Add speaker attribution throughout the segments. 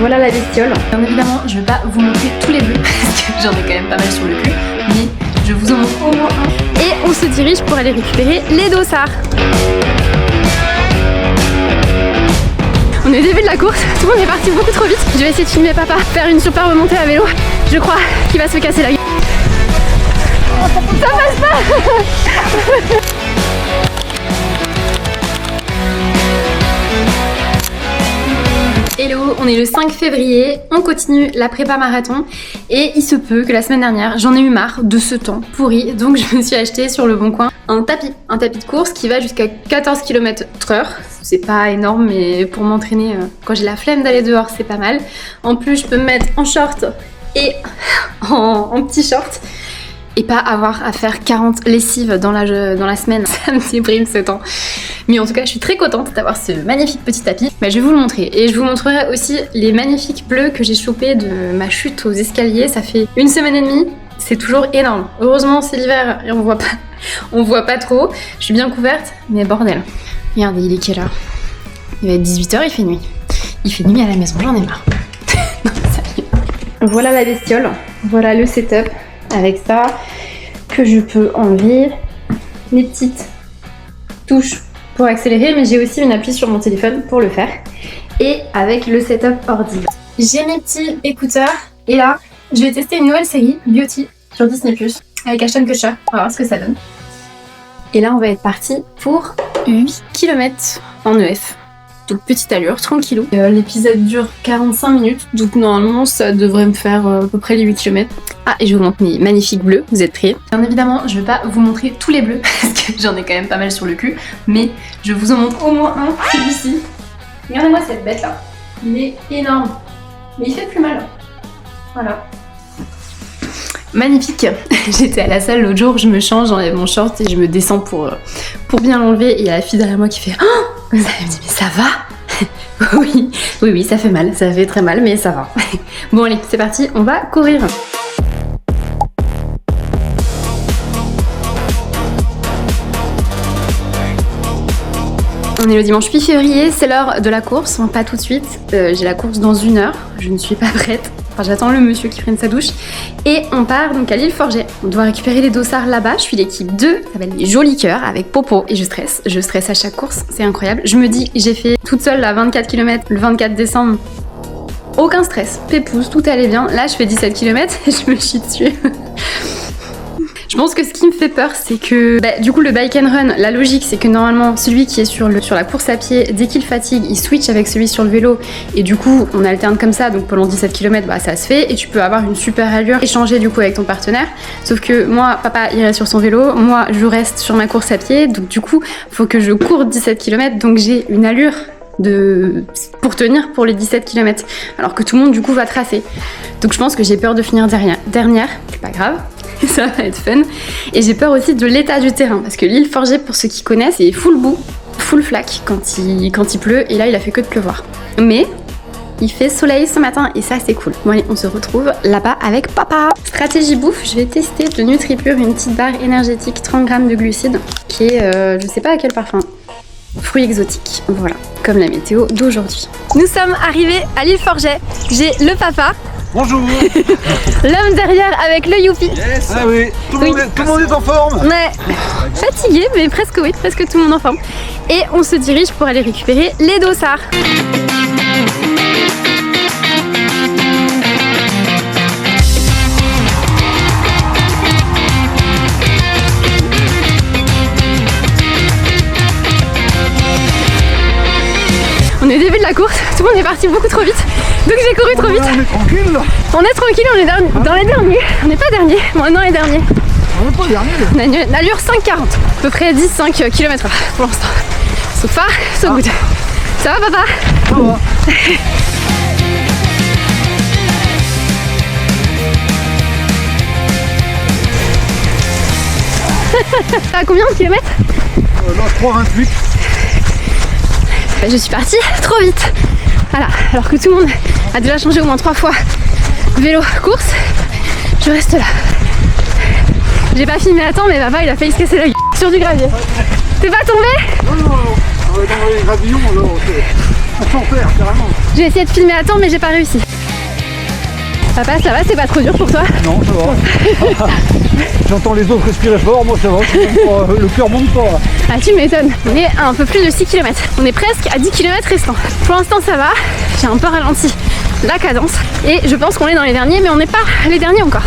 Speaker 1: Voilà la bestiole. Bien évidemment, je vais pas vous montrer tous les bleus parce que j'en ai quand même pas mal sur le cul, mais je vous en montre au moins un. Et on se dirige pour aller récupérer les dossards. On est au début de la course, tout le monde est parti beaucoup trop vite. Je vais essayer de filmer papa faire une super remontée à vélo. Je crois qu'il va se casser la gueule. Ça passe pas. Hello, on est le 5 février, on continue la prépa marathon et il se peut que la semaine dernière j'en ai eu marre de ce temps pourri, donc je me suis acheté sur le bon coin un tapis de course qui va jusqu'à 14 km/h. C'est pas énorme mais pour m'entraîner quand j'ai la flemme d'aller dehors c'est pas mal. En plus je peux me mettre en short et en petit short et pas avoir à faire 40 lessives dans la semaine, ça me déprime ce temps. Mais en tout cas, je suis très contente d'avoir ce magnifique petit tapis. Bah, je vais vous le montrer. Et je vous montrerai aussi les magnifiques bleus que j'ai chopés de ma chute aux escaliers. Ça fait 1 semaine et demie. C'est toujours énorme. Heureusement, c'est l'hiver et on voit pas trop. Je suis bien couverte, mais bordel. Regardez, il est quelle heure? Il va être 18 h, il fait nuit. Il fait nuit à la maison, j'en ai marre. Non, sérieux. Voilà la bestiole. Voilà le setup. Avec ça, que je peux enlever les petites touches pour accélérer, mais j'ai aussi une appli sur mon téléphone pour le faire. Et avec le setup ordi. J'ai mes petits écouteurs et là, je vais tester une nouvelle série, Beauty, sur Disney+, avec Ashton Kutcher. On va voir ce que ça donne. Et là, on va être parti pour 8 km en EF. Donc petite allure, tranquillou. L'épisode dure 45 minutes, donc normalement ça devrait me faire à peu près les 8 km. Ah, et je vous montre mes magnifiques bleus, vous êtes prêts? Bien évidemment, je vais pas vous montrer tous les bleus, parce que j'en ai quand même pas mal sur le cul, mais je vous en montre au moins un, celui-ci. Regardez-moi cette bête là, il est énorme, mais il fait plus mal. Voilà. Magnifique. J'étais à la salle l'autre jour, je me change, j'enlève mon short et je me descends pour bien l'enlever. Et il y a la fille derrière moi qui fait oh! Elle me dit mais ça va? Oui, ça fait mal, ça fait très mal, mais ça va. Bon allez, c'est parti, on va courir. On est le dimanche 8 février, c'est l'heure de la course, pas tout de suite. J'ai la course dans 1 heure, je ne suis pas prête. Enfin, j'attends le monsieur qui prenne sa douche. Et on part donc à l'île Forget. On doit récupérer les dossards là-bas. Je suis l'équipe 2, ça s'appelle les Jolis Cœurs avec Popo. Et je stresse à chaque course, c'est incroyable. Je me dis, j'ai fait toute seule la 24 km le 24 décembre. Aucun stress, pépouze, tout allait bien. Là, je fais 17 km et je me chie dessus. Je pense que ce qui me fait peur, c'est que du coup le bike and run, la logique c'est que normalement celui qui est sur la course à pied, dès qu'il fatigue, il switch avec celui sur le vélo et du coup on alterne comme ça, donc pendant 17 km ça se fait et tu peux avoir une super allure, échanger du coup avec ton partenaire. Sauf que moi, papa irait sur son vélo, moi je reste sur ma course à pied, donc du coup faut que je cours 17 km, donc j'ai une allure pour tenir pour les 17 km, alors que tout le monde du coup va tracer. Donc je pense que j'ai peur de finir dernière, c'est pas grave. Ça va être fun. Et j'ai peur aussi de l'état du terrain parce que l'île Forget, pour ceux qui connaissent, c'est full boue, full flaque quand il pleut et là il a fait que de pleuvoir. Mais il fait soleil ce matin et ça c'est cool. Bon allez, on se retrouve là-bas avec papa. Stratégie bouffe, je vais tester de NutriPure, une petite barre énergétique 30 g de glucides qui est, je sais pas à quel parfum, fruits exotiques, voilà, comme la météo d'aujourd'hui. Nous sommes arrivés à l'île Forget, j'ai le papa.
Speaker 2: Bonjour.
Speaker 1: L'homme derrière avec le youpi.
Speaker 2: Yes. Ah oui, tout le monde est en forme.
Speaker 1: Ouais, fatigué, mais presque oui, presque tout le monde en forme. Et on se dirige pour aller récupérer les dossards. On est au début de la course, tout le monde est parti beaucoup trop vite, donc j'ai couru trop vite.
Speaker 2: On est tranquille là.
Speaker 1: On est tranquille, on est dans les derniers. On n'est pas dernier, bon, non les derniers.
Speaker 2: On n'est pas dernier.
Speaker 1: On a une allure 5,40, à peu près 10-5 km/h pour l'instant. So far, so good. Ça va papa?
Speaker 2: Ça va.
Speaker 1: T'as à combien de kilomètres?
Speaker 2: Là, 3,28.
Speaker 1: Je suis partie trop vite. Voilà, alors que tout le monde a déjà changé au moins 3 fois vélo, course, je reste là. J'ai pas filmé à temps, mais papa il a failli se casser la gueule sur du gravier. T'es pas tombé?
Speaker 2: Non, dans les gravillons, là, on s'en perd carrément.
Speaker 1: J'ai essayé de filmer à temps mais j'ai pas réussi. Papa, ça va, c'est pas trop dur pour toi?
Speaker 2: Non, ça va. J'entends les autres respirer fort, moi ça va. Le cœur monte pas.
Speaker 1: Ah, tu m'étonnes. On est à un peu plus de 6 km. On est presque à 10 km restants. Pour l'instant, ça va. J'ai un peu ralenti la cadence. Et je pense qu'on est dans les derniers, mais on n'est pas les derniers encore.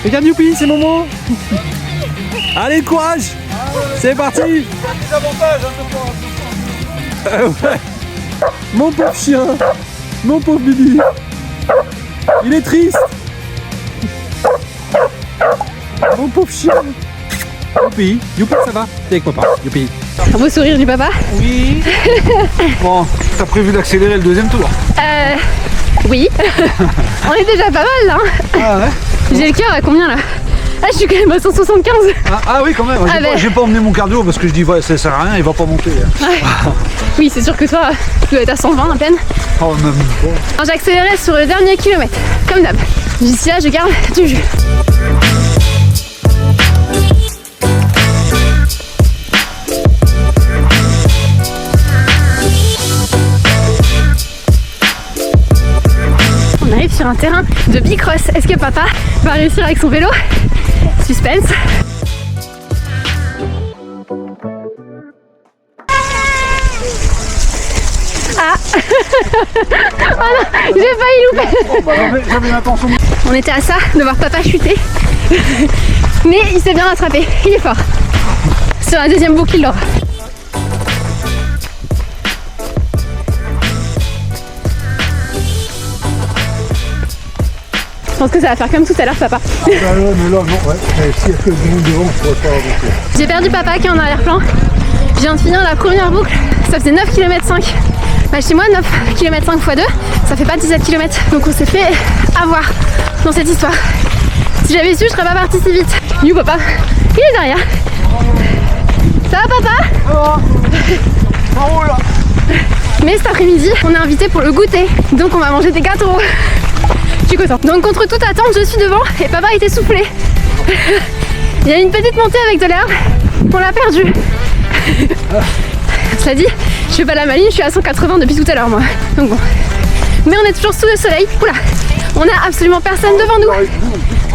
Speaker 3: Regarde Youpi, c'est Momo. Allez, courage. C'est parti.
Speaker 2: Des avantages,
Speaker 3: Ouais. Mon pauvre chien. Mon pauvre Bibi. Il est triste. Mon pauvre chien. Youpi, Youpi, ça va? T'es avec papa, Youpi.
Speaker 1: Un beau sourire du papa.
Speaker 2: Oui. Bon, t'as prévu d'accélérer le deuxième tour?
Speaker 1: Oui. On est déjà pas mal là.
Speaker 2: Ah ouais.
Speaker 1: J'ai le cœur à combien là? Ah, je suis quand même à 175.
Speaker 2: Ah oui, quand même. J'ai pas emmené mon cardio parce que je dis, ouais, ça sert à rien, il va pas monter.
Speaker 1: Ouais. Oui, c'est sûr que toi, tu dois être à 120 à peine.
Speaker 2: Oh, même pas.
Speaker 1: Alors j'accélérais sur le dernier kilomètre, comme d'hab. D'ici là, je garde du jus. On arrive sur un terrain de bicross. Est-ce que papa va réussir avec son vélo? Suspense. Ah. Oh non, j'ai failli louper.
Speaker 2: J'avais l'intention.
Speaker 1: On était à ça de voir papa chuter. Mais il s'est bien rattrapé, il est fort. Sur la deuxième boucle, il l'aura. Je pense que ça va faire comme tout à l'heure, papa.
Speaker 2: Ah bah ouais, mais là, non, ouais. S'il y a que du monde devant, je pourrais pas avancer.
Speaker 1: J'ai perdu papa qui est en arrière-plan. Je viens de finir la première boucle. Ça faisait 9 km 5. Bah, chez moi, 9 km 5 x 2, ça fait pas 17 km. Donc on s'est fait avoir dans cette histoire. Si j'avais su, je serais pas partie si vite. You papa, il est derrière. Ça va papa?
Speaker 2: Ça va. En haut là.
Speaker 1: Mais cet après-midi, on est invité pour le goûter. Donc on va manger des gâteaux. Je suis contente. Donc contre toute attente, je suis devant et papa est essoufflé. Il y a une petite montée avec de l'herbe. On l'a perdu. Cela dit, je fais pas la maline, je suis à 180 depuis tout à l'heure moi. Donc bon. Mais on est toujours sous le soleil. Oula, on a absolument personne devant nous.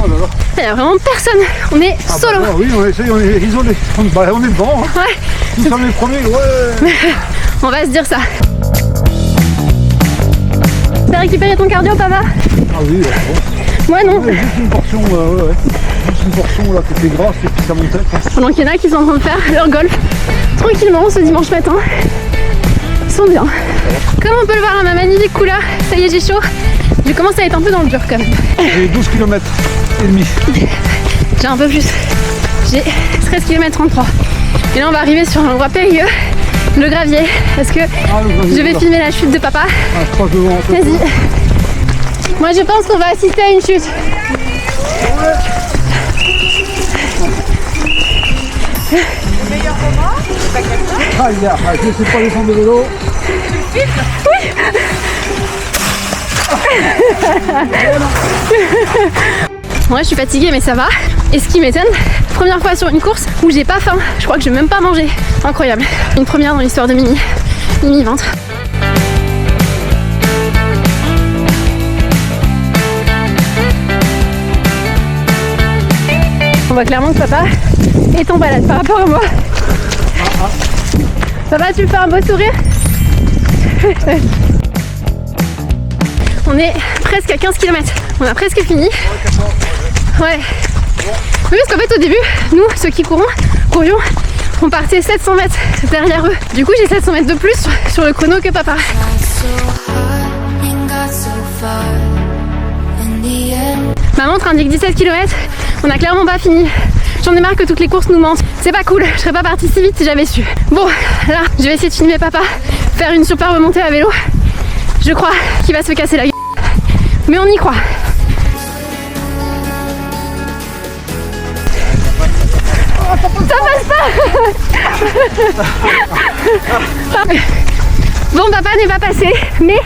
Speaker 2: Oh là là.
Speaker 1: Il y a vraiment personne. On est solo.
Speaker 2: Bah, oui, on essaye, on est isolé. On est devant. Hein.
Speaker 1: Ouais.
Speaker 2: Nous sommes les premiers, ouais.
Speaker 1: On va se dire ça. T'as récupéré ton cardio, papa?
Speaker 2: Ah oui, bon.
Speaker 1: Moi non.
Speaker 2: Ouais, juste une portion, ouais. Juste une portion là qui était grasse et puis ça montait.
Speaker 1: Pendant qu'il y en a qui sont en train de faire leur golf tranquillement ce dimanche matin. Ils sont bien. Comme on peut le voir à ma magnifique couleur, ça y est, j'ai chaud. Je commence à être un peu dans le dur quand même.
Speaker 2: J'ai 12 km et demi.
Speaker 1: J'ai un peu plus. J'ai 13 km 33. Et là on va arriver sur un endroit périlleux, le gravier. Est-ce que je vais filmer la chute de papa?
Speaker 2: Ah, je crois que devant.
Speaker 1: Vas-y. Moi je pense qu'on va assister à une chute.
Speaker 4: Le meilleur moment, c'est pas comme ça.
Speaker 2: Ah, il y a, je ne sais pas descendre de vélo.
Speaker 1: Oui. Moi je suis fatiguée mais ça va. Et ce qui m'étonne, première fois sur une course où j'ai pas faim. Je crois que je vais même pas manger. Incroyable. Une première dans l'histoire de Mimi ventre. On voit clairement que papa est en balade par rapport à moi. Papa, tu me fais un beau sourire? On est presque à 15 km. On a presque fini. Ouais. Oui, parce qu'en fait, au début, nous, ceux qui courions, on partait 700 mètres derrière eux. Du coup, j'ai 700 mètres de plus sur le chrono que papa. Ma montre indique 17 km. On a clairement pas fini. J'en ai marre que toutes les courses nous mentent. C'est pas cool. Je serais pas partie si vite si j'avais su. Bon, là, je vais essayer de filmer papa faire une superbe montée à vélo. Je crois qu'il va se casser la gueule. Mais on y croit. Ça passe pas. Bon, papa n'est pas passé, mais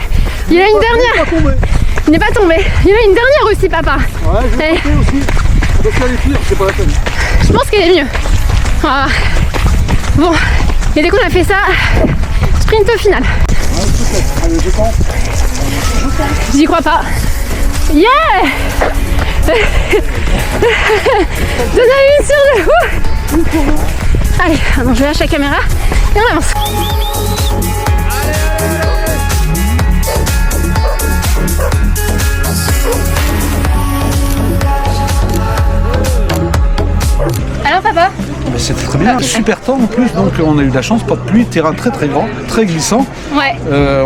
Speaker 1: il y a une dernière. Il n'est pas tombé. Il y en a une dernière aussi, papa.
Speaker 2: Ouais, je vais monter aussi. Donc là, les cuirs, c'est pas la peine.
Speaker 1: Je pense qu'elle est mieux. Ah. Bon, et dès qu'on a fait ça, sprint au final.
Speaker 2: Ouais, peut-être. Allez, je tente.
Speaker 1: J'y crois pas. Yeah. 2 à 1 sur 2. Allez, non, je lâche la caméra et on avance. Alors papa?
Speaker 2: Mais c'était très bien, super temps en plus, donc on a eu de la chance, pas de pluie, terrain très très grand, très glissant.
Speaker 1: Ouais.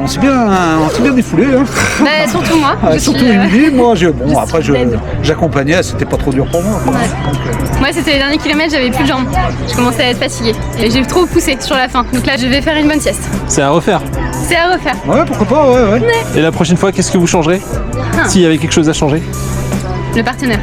Speaker 2: On s'est bien défoulé. Hein.
Speaker 1: Bah surtout moi.
Speaker 2: Ah,
Speaker 1: je
Speaker 2: surtout
Speaker 1: suis,
Speaker 2: Émilie, moi après
Speaker 1: dead.
Speaker 2: j'accompagnais, c'était pas trop dur pour moi. Quoi.
Speaker 1: Ouais.
Speaker 2: Donc,
Speaker 1: Moi c'était les derniers kilomètres, j'avais plus de jambes. Je commençais à être fatiguée. Et j'ai trop poussé sur la fin. Donc là je vais faire une bonne sieste.
Speaker 3: C'est à refaire.
Speaker 1: C'est à refaire.
Speaker 2: ouais, pourquoi pas, ouais.
Speaker 3: Et la prochaine fois, qu'est-ce que vous changerez? S'il y avait quelque chose à changer?
Speaker 1: Le partenaire.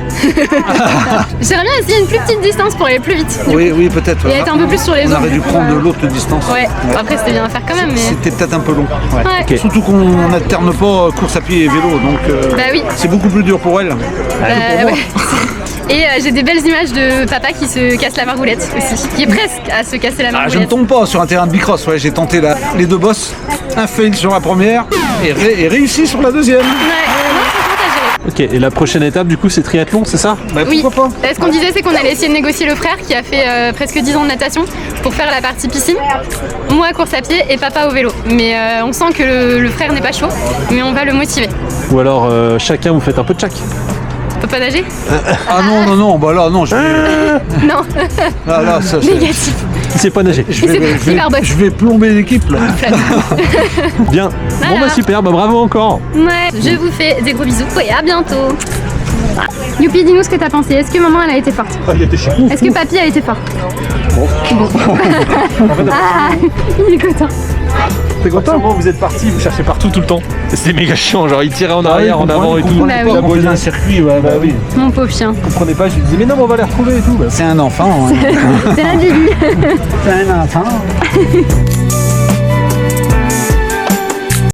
Speaker 1: J'aimerais bien essayer une plus petite distance pour aller plus vite.
Speaker 2: Oui, peut-être.
Speaker 1: Et être un peu plus sur les
Speaker 2: On
Speaker 1: autres.
Speaker 2: aurait dû prendre de l'autre distance.
Speaker 1: Ouais. Après c'était bien à faire quand même, mais.
Speaker 2: C'était peut-être un peu long. Ouais.
Speaker 1: Ouais.
Speaker 3: Ok.
Speaker 2: Surtout qu'on n'alterne pas course à pied et vélo, donc
Speaker 1: Bah oui.
Speaker 2: c'est beaucoup plus dur pour elle. que pour moi.
Speaker 1: Ouais. Et j'ai des belles images de papa qui se casse la margoulette aussi, qui est presque à se casser la
Speaker 2: Je ne
Speaker 1: margoulette.
Speaker 2: tombe pas sur un terrain de bicross, ouais, j'ai tenté les 2 bosses, un fail sur la première et réussi sur la deuxième.
Speaker 1: Ouais, non, franchement, t'as géré.
Speaker 3: Ok, et la prochaine étape du coup c'est triathlon, c'est ça?
Speaker 2: Bah,
Speaker 1: Oui,
Speaker 2: pourquoi pas.
Speaker 1: ce qu'on disait c'est qu'on allait essayer de négocier le frère qui a fait presque 10 ans de natation pour faire la partie piscine, moi course à pied et papa au vélo. Mais on sent que le frère n'est pas chaud, mais on va le motiver.
Speaker 3: Ou alors chacun vous faites un peu de chaque?
Speaker 1: Peut pas nager?
Speaker 2: Ah non, bah là, non, je vais,
Speaker 1: Non,
Speaker 2: là, ça, c'est-
Speaker 1: négatif.
Speaker 3: Il sait pas nager.
Speaker 1: C'est barbotte.
Speaker 2: je vais plomber l'équipe là.
Speaker 3: Bien. Bon
Speaker 1: Voilà.
Speaker 3: bah super, bah bravo encore.
Speaker 1: Ouais, je vous fais des gros bisous et à bientôt. Youpi, dis-nous ce que t'as pensé. Est-ce que maman elle a été forte?
Speaker 2: Il était chez
Speaker 1: Est-ce que papy a été fort? Bon. Ah, il est content.
Speaker 3: T'es content? Vous êtes partis, vous cherchez partout tout le temps. C'était méga chiant, genre il tirait en arrière, en avant et tout.
Speaker 1: Bah oui.
Speaker 2: On faisait un circuit, ouais, bah oui.
Speaker 1: Mon pauvre chien.
Speaker 3: Je comprenais pas, je lui disais mais non mais on va les retrouver et tout. Bah,
Speaker 2: C'est un enfant. Hein.
Speaker 1: C'est la Bibi.
Speaker 2: C'est un enfant.